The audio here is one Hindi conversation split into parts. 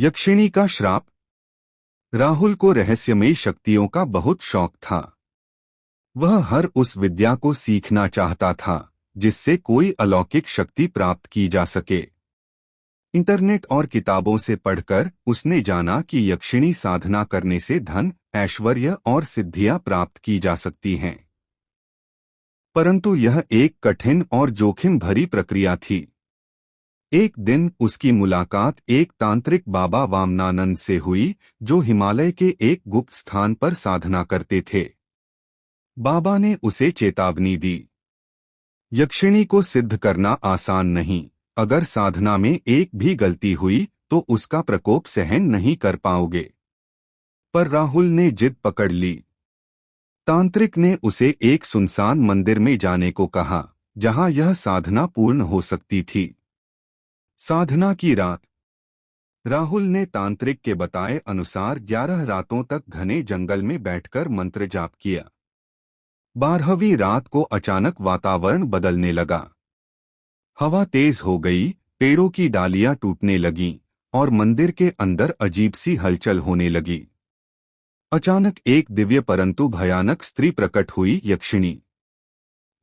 यक्षिणी का श्राप। राहुल को रहस्यमयी शक्तियों का बहुत शौक था। वह हर उस विद्या को सीखना चाहता था जिससे कोई अलौकिक शक्ति प्राप्त की जा सके। इंटरनेट और किताबों से पढ़कर उसने जाना कि यक्षिणी साधना करने से धन, ऐश्वर्य और सिद्धियां प्राप्त की जा सकती हैं। परंतु यह एक कठिन और जोखिम भरी प्रक्रिया थी। एक दिन उसकी मुलाकात एक तांत्रिक बाबा वामनानंद से हुई, जो हिमालय के एक गुप्त स्थान पर साधना करते थे। बाबा ने उसे चेतावनी दी, यक्षिणी को सिद्ध करना आसान नहीं। अगर साधना में एक भी गलती हुई तो उसका प्रकोप सहन नहीं कर पाओगे। पर राहुल ने जिद पकड़ ली। तांत्रिक ने उसे एक सुनसान मंदिर में जाने को कहा, जहां यह साधना पूर्ण हो सकती थी। साधना की रात। राहुल ने तांत्रिक के बताए अनुसार 11 रातों तक घने जंगल में बैठकर मंत्र जाप किया। 12वीं रात को अचानक वातावरण बदलने लगा। हवा तेज हो गई, पेड़ों की डालियां टूटने लगीं और मंदिर के अंदर अजीब सी हलचल होने लगी। अचानक एक दिव्य परंतु भयानक स्त्री प्रकट हुई, यक्षिणी।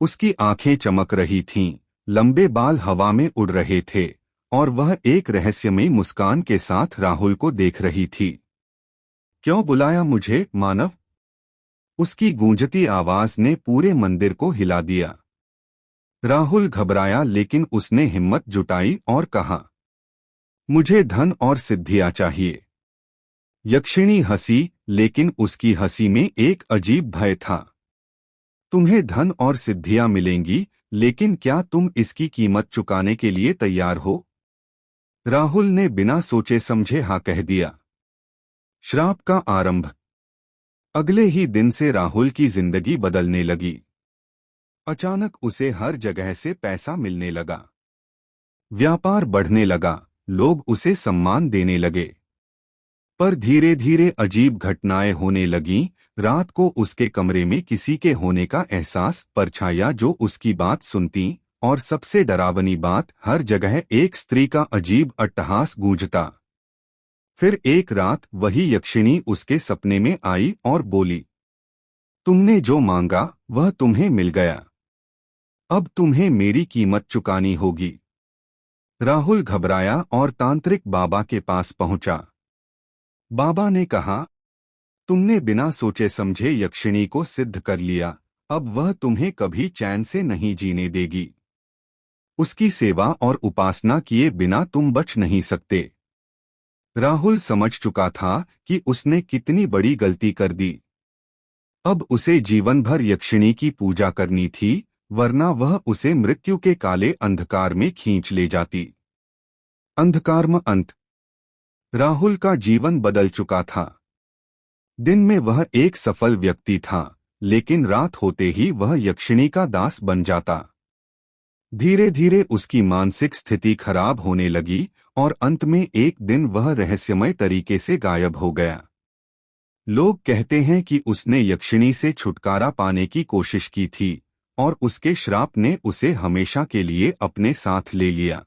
उसकी आंखें चमक रही थीं, लंबे बाल हवा में उड़ रहे थे और वह एक रहस्यमयी मुस्कान के साथ राहुल को देख रही थी। क्यों बुलाया मुझे, मानव? उसकी गूंजती आवाज ने पूरे मंदिर को हिला दिया। राहुल घबराया, लेकिन उसने हिम्मत जुटाई और कहा, मुझे धन और सिद्धियां चाहिए। यक्षिणी हंसी, लेकिन उसकी हंसी में एक अजीब भय था। तुम्हें धन और सिद्धियां मिलेंगी, लेकिन क्या तुम इसकी कीमत चुकाने के लिए तैयार हो? राहुल ने बिना सोचे समझे हाँ कह दिया। श्राप का आरंभ। अगले ही दिन से राहुल की जिंदगी बदलने लगी। अचानक उसे हर जगह से पैसा मिलने लगा। व्यापार बढ़ने लगा, लोग उसे सम्मान देने लगे। पर धीरे धीरे अजीब घटनाएं होने लगीं। रात को उसके कमरे में किसी के होने का एहसास, परछाइयां जो उसकी बात सुनती, और सबसे डरावनी बात, हर जगह एक स्त्री का अजीब अट्टहास गूंजता। फिर एक रात वही यक्षिणी उसके सपने में आई और बोली, तुमने जो मांगा वह तुम्हें मिल गया। अब तुम्हें मेरी कीमत चुकानी होगी। राहुल घबराया और तांत्रिक बाबा के पास पहुंचा। बाबा ने कहा, तुमने बिना सोचे समझे यक्षिणी को सिद्ध कर लिया, अब वह तुम्हें कभी चैन से नहीं जीने देगी। उसकी सेवा और उपासना किए बिना तुम बच नहीं सकते। राहुल समझ चुका था कि उसने कितनी बड़ी गलती कर दी। अब उसे जीवन भर यक्षिणी की पूजा करनी थी, वरना वह उसे मृत्यु के काले अंधकार में खींच ले जाती। अंधकारम अंत। राहुल का जीवन बदल चुका था। दिन में वह एक सफल व्यक्ति था, लेकिन रात होते ही वह यक्षिणी का दास बन जाता। धीरे धीरे उसकी मानसिक स्थिति खराब होने लगी और अंत में एक दिन वह रहस्यमय तरीके से गायब हो गया। लोग कहते हैं कि उसने यक्षिणी से छुटकारा पाने की कोशिश की थी और उसके श्राप ने उसे हमेशा के लिए अपने साथ ले लिया।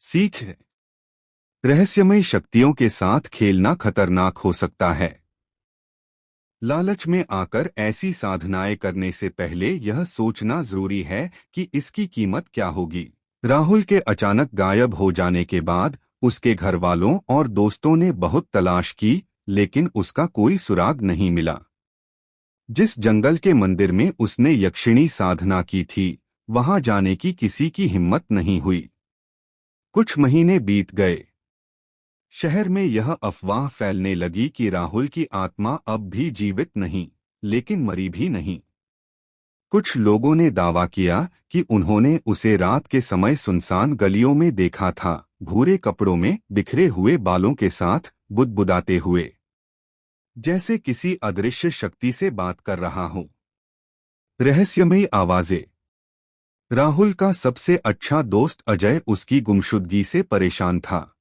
सीख है, रहस्यमय शक्तियों के साथ खेलना खतरनाक हो सकता है। लालच में आकर ऐसी साधनाएं करने से पहले यह सोचना जरूरी है कि इसकी कीमत क्या होगी। राहुल के अचानक गायब हो जाने के बाद उसके घर वालों और दोस्तों ने बहुत तलाश की, लेकिन उसका कोई सुराग नहीं मिला। जिस जंगल के मंदिर में उसने यक्षिणी साधना की थी, वहां जाने की किसी की हिम्मत नहीं हुई। कुछ महीने बीत गए। शहर में यह अफवाह फैलने लगी कि राहुल की आत्मा अब भी जीवित नहीं, लेकिन मरी भी नहीं। कुछ लोगों ने दावा किया कि उन्होंने उसे रात के समय सुनसान गलियों में देखा था, भूरे कपड़ों में, बिखरे हुए बालों के साथ, बुदबुदाते हुए, जैसे किसी अदृश्य शक्ति से बात कर रहा हूं। रहस्यमयी आवाजें। राहुल का सबसे अच्छा दोस्त अजय उसकी गुमशुदगी से परेशान था।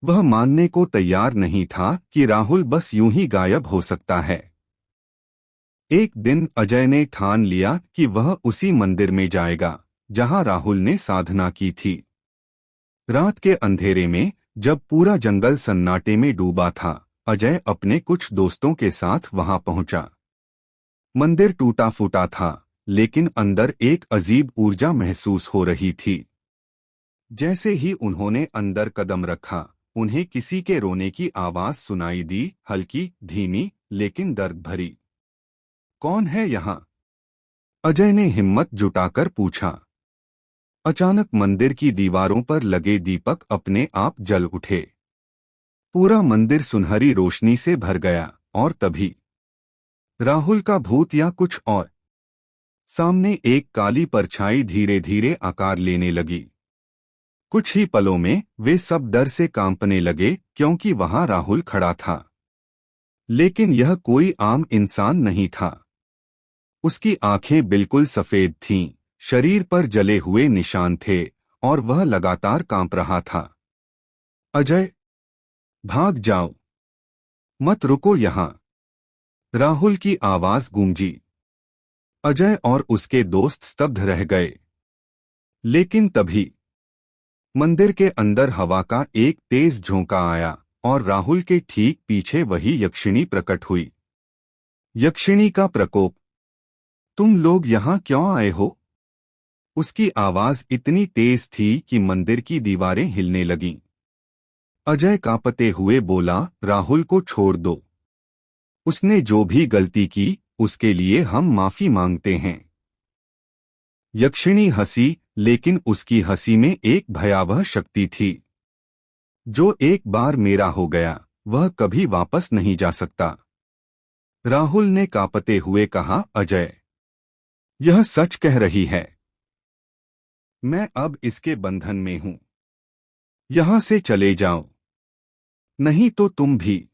वह मानने को तैयार नहीं था कि राहुल बस यूं ही गायब हो सकता है। एक दिन अजय ने ठान लिया कि वह उसी मंदिर में जाएगा जहां राहुल ने साधना की थी। रात के अंधेरे में जब पूरा जंगल सन्नाटे में डूबा था, अजय अपने कुछ दोस्तों के साथ वहां पहुंचा। मंदिर टूटा फूटा था, लेकिन अंदर एक अजीब ऊर्जा महसूस हो रही थी। जैसे ही उन्होंने अंदर कदम रखा, उन्हें किसी के रोने की आवाज सुनाई दी, हल्की, धीमी, लेकिन दर्द भरी। कौन है यहाँ? अजय ने हिम्मत जुटाकर पूछा। अचानक मंदिर की दीवारों पर लगे दीपक अपने आप जल उठे। पूरा मंदिर सुनहरी रोशनी से भर गया, और तभी राहुल का भूत या कुछ और। सामने एक काली परछाई धीरे धीरे आकार लेने लगी। कुछ ही पलों में वे सब डर से कांपने लगे, क्योंकि वहां राहुल खड़ा था। लेकिन यह कोई आम इंसान नहीं था। उसकी आंखें बिल्कुल सफेद थीं, शरीर पर जले हुए निशान थे, और वह लगातार कांप रहा था। अजय, भाग जाओ, मत रुको यहाँ, राहुल की आवाज गूंजी। अजय और उसके दोस्त स्तब्ध रह गए। लेकिन तभी मंदिर के अंदर हवा का एक तेज झोंका आया, और राहुल के ठीक पीछे वही यक्षिणी प्रकट हुई। यक्षिणी का प्रकोप। तुम लोग यहाँ क्यों आए हो? उसकी आवाज इतनी तेज थी कि मंदिर की दीवारें हिलने लगीं। अजय कांपते हुए बोला, राहुल को छोड़ दो। उसने जो भी गलती की, उसके लिए हम माफी मांगते हैं। यक्षिणी हंसी, लेकिन उसकी हंसी में एक भयावह शक्ति थी। जो एक बार मेरा हो गया, वह कभी वापस नहीं जा सकता। राहुल ने कांपते हुए कहा, अजय, यह सच कह रही है। मैं अब इसके बंधन में हूं। यहां से चले जाओ, नहीं तो तुम भी।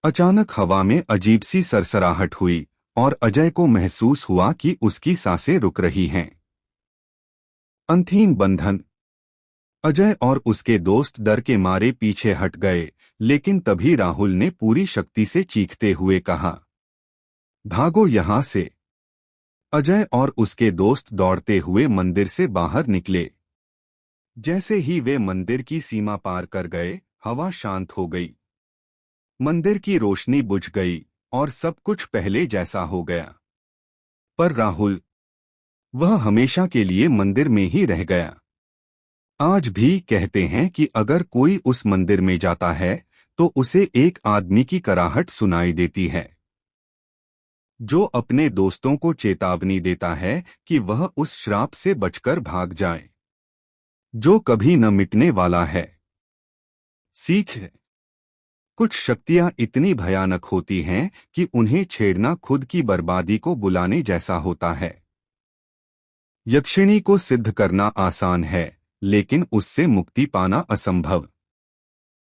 अचानक हवा में अजीब सी सरसराहट हुई, और अजय को महसूस हुआ कि उसकी सांसें रुक रही हैं। अंतहीन बंधन। अजय और उसके दोस्त डर के मारे पीछे हट गए, लेकिन तभी राहुल ने पूरी शक्ति से चीखते हुए कहा, भागो यहां से। अजय और उसके दोस्त दौड़ते हुए मंदिर से बाहर निकले। जैसे ही वे मंदिर की सीमा पार कर गए, हवा शांत हो गई। मंदिर की रोशनी बुझ गई, और सब कुछ पहले जैसा हो गया। पर राहुल, वह हमेशा के लिए मंदिर में ही रह गया। आज भी कहते हैं कि अगर कोई उस मंदिर में जाता है, तो उसे एक आदमी की कराहट सुनाई देती है, जो अपने दोस्तों को चेतावनी देता है कि वह उस श्राप से बचकर भाग जाए, जो कभी न मिटने वाला है। सीख है, कुछ शक्तियां इतनी भयानक होती हैं कि उन्हें छेड़ना खुद की बर्बादी को बुलाने जैसा होता है। यक्षिणी को सिद्ध करना आसान है, लेकिन उससे मुक्ति पाना असंभव।